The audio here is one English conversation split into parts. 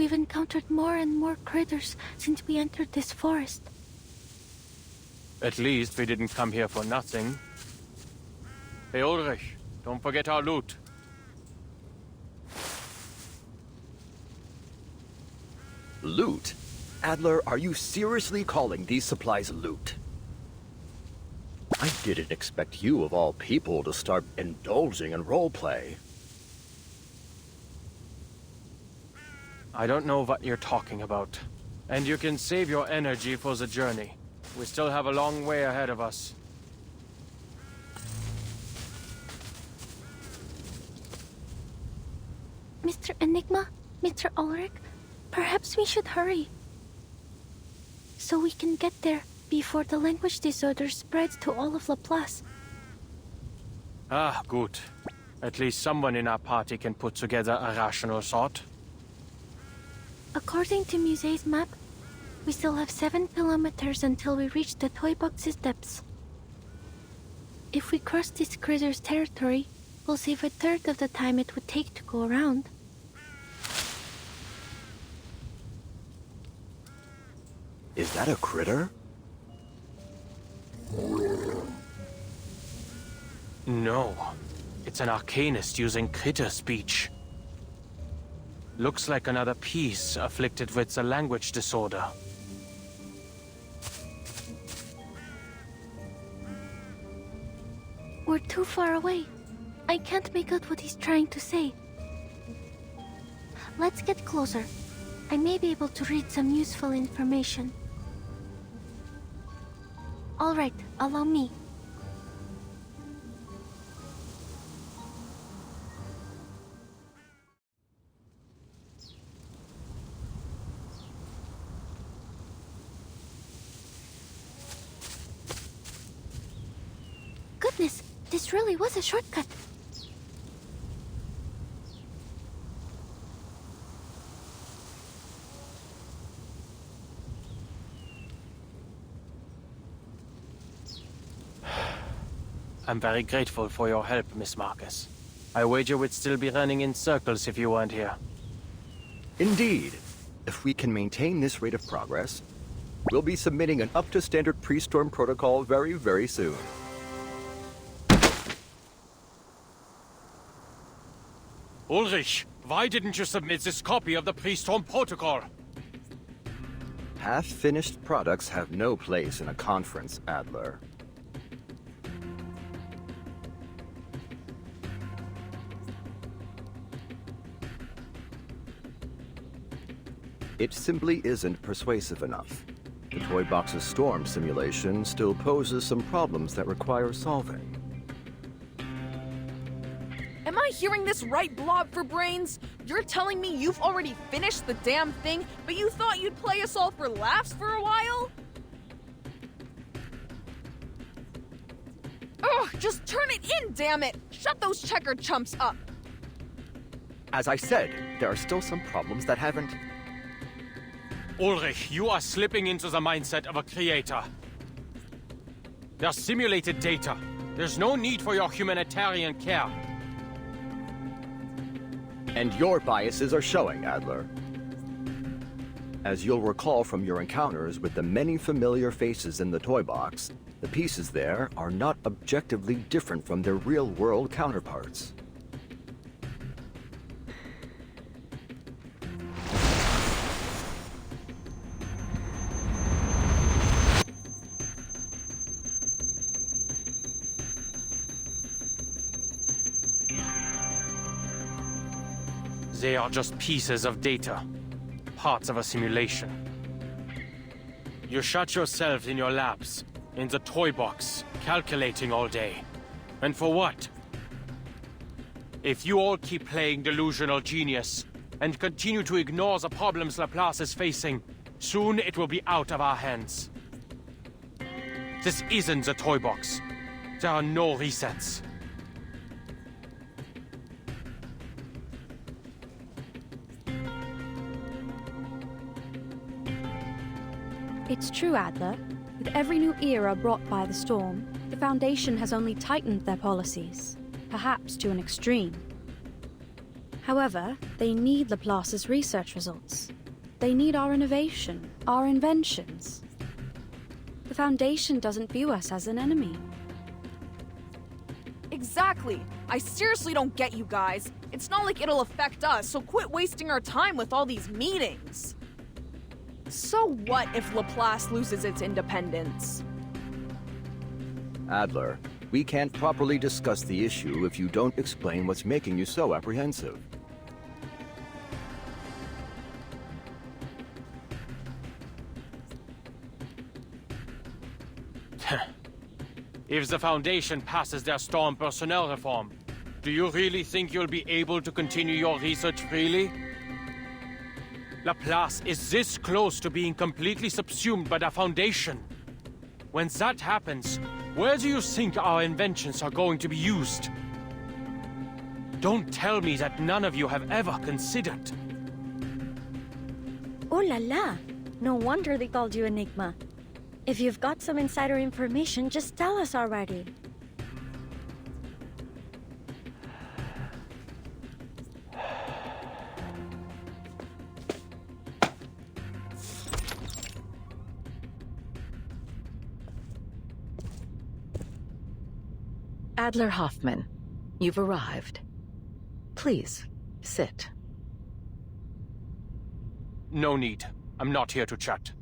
we've encountered more and more critters since we entered this forest. At least we didn't come here for nothing. Hey Ulrich, don't forget our loot. Loot? Adler, are you seriously calling these supplies loot? I didn't expect you, of all people, to start indulging in roleplay. I don't know what you're talking about. And you can save your energy for the journey. We still have a long way ahead of us. Mr. Enigma, Mr. Ulrich, perhaps we should hurry. So we can get there before the language disorder spreads to all of Laplace. Ah, good. At least someone in our party can put together a rational thought. According to Muse's map, we still have 7 kilometers until we reach the toy box's depths. If we cross this critter's territory, we'll save a third of the time it would take to go around. Is that a critter? No. It's an arcanist using critter speech. Looks like another piece afflicted with the language disorder. We're too far away. I can't make out what he's trying to say. Let's get closer. I may be able to read some useful information. All right, allow me. Goodness, this really was a shortcut. I'm very grateful for your help, Miss Marcus. I wager we'd still be running in circles if you weren't here. Indeed. If we can maintain this rate of progress, we'll be submitting an up-to-standard pre-storm protocol very, very soon. Ulrich, why didn't you submit this copy of the pre-storm protocol? Half-finished products have no place in a conference, Adler. It simply isn't persuasive enough. The toy box's storm simulation still poses some problems that require solving. Am I hearing this right, Blob for Brains? You're telling me you've already finished the damn thing, but you thought you'd play us all for laughs for a while? Ugh, just turn it in, damn it! Shut those checkered chumps up! As I said, there are still some problems that haven't... Ulrich, you are slipping into the mindset of a creator. They're simulated data. There's no need for your humanitarian care. And your biases are showing, Adler. As you'll recall from your encounters with the many familiar faces in the toy box, the pieces there are not objectively different from their real-world counterparts. They are just pieces of data, parts of a simulation. You shut yourselves in your labs, in the toy box, calculating all day. And for what? If you all keep playing delusional genius, and continue to ignore the problems Laplace is facing, soon it will be out of our hands. This isn't the toy box. There are no resets. It's true, Adler. With every new era brought by the storm, the Foundation has only tightened their policies, perhaps to an extreme. However, they need Laplace's research results. They need our innovation, our inventions. The Foundation doesn't view us as an enemy. Exactly. I seriously don't get you guys. It's not like it'll affect us, so quit wasting our time with all these meetings. So what if Laplace loses its independence? Adler, we can't properly discuss the issue if you don't explain what's making you so apprehensive. If the Foundation passes their Storm personnel reform, do you really think you'll be able to continue your research freely? Laplace is this close to being completely subsumed by the Foundation. When that happens, where do you think our inventions are going to be used? Don't tell me that none of you have ever considered. Oh la la! No wonder they called you Enigma. If you've got some insider information, just tell us already. Adler Hoffman, you've arrived. Please, sit. No need. I'm not here to chat.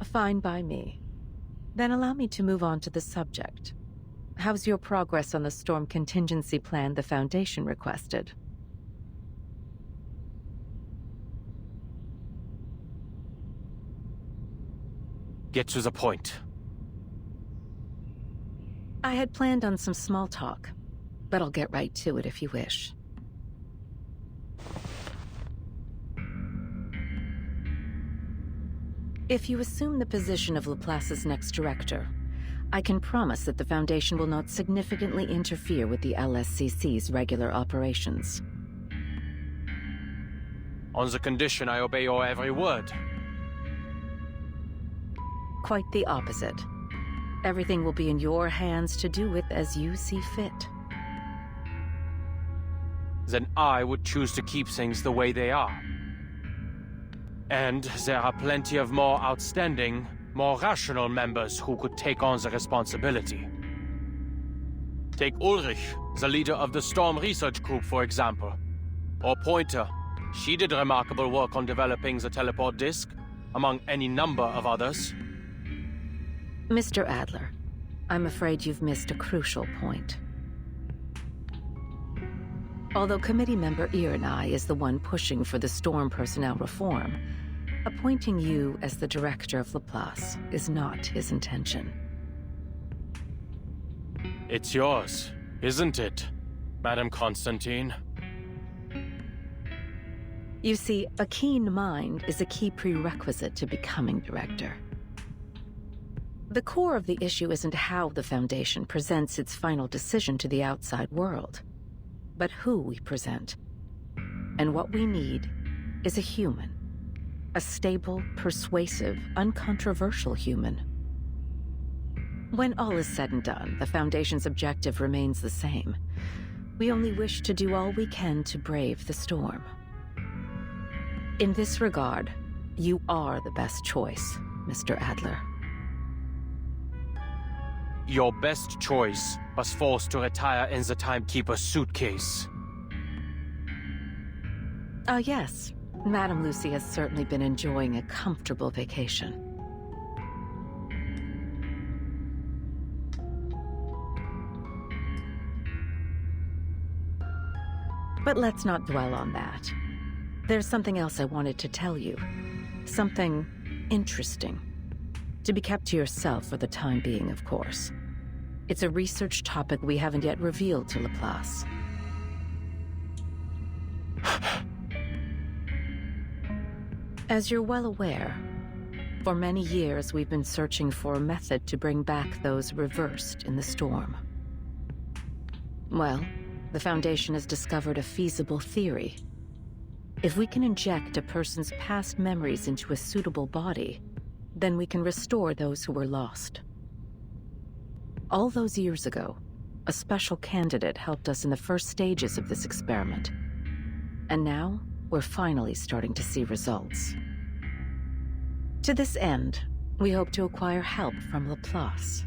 Fine by me. Then allow me to move on to the subject. How's your progress on the storm contingency plan the Foundation requested? Get to the point. I had planned on some small talk, but I'll get right to it if you wish. If you assume the position of Laplace's next director, I can promise that the Foundation will not significantly interfere with the LSCC's regular operations. On the condition I obey your every word. Quite the opposite. Everything will be in your hands to do with as you see fit. Then I would choose to keep things the way they are. And there are plenty of more outstanding, more rational members who could take on the responsibility. Take Ulrich, the leader of the Storm Research Group, for example. Or Pointer. She did remarkable work on developing the teleport disk, among any number of others. Mr. Adler, I'm afraid you've missed a crucial point. Although committee member Irenai is the one pushing for the Storm personnel reform, appointing you as the director of Laplace is not his intention. It's yours, isn't it, Madam Constantine? You see, a keen mind is a key prerequisite to becoming director. The core of the issue isn't how the Foundation presents its final decision to the outside world, but who we present. And what we need is a human. A stable, persuasive, uncontroversial human. When all is said and done, the Foundation's objective remains the same. We only wish to do all we can to brave the storm. In this regard, you are the best choice, Mr. Adler. Your best choice was forced to retire in the Timekeeper's suitcase. Yes. Madame Lucy has certainly been enjoying a comfortable vacation. But let's not dwell on that. There's something else I wanted to tell you. Something interesting. To be kept to yourself for the time being, of course. It's a research topic we haven't yet revealed to Laplace. As you're well aware, for many years we've been searching for a method to bring back those reversed in the storm. Well, the Foundation has discovered a feasible theory. If we can inject a person's past memories into a suitable body, then we can restore those who were lost. All those years ago, a special candidate helped us in the first stages of this experiment. And now, we're finally starting to see results. To this end, we hope to acquire help from Laplace.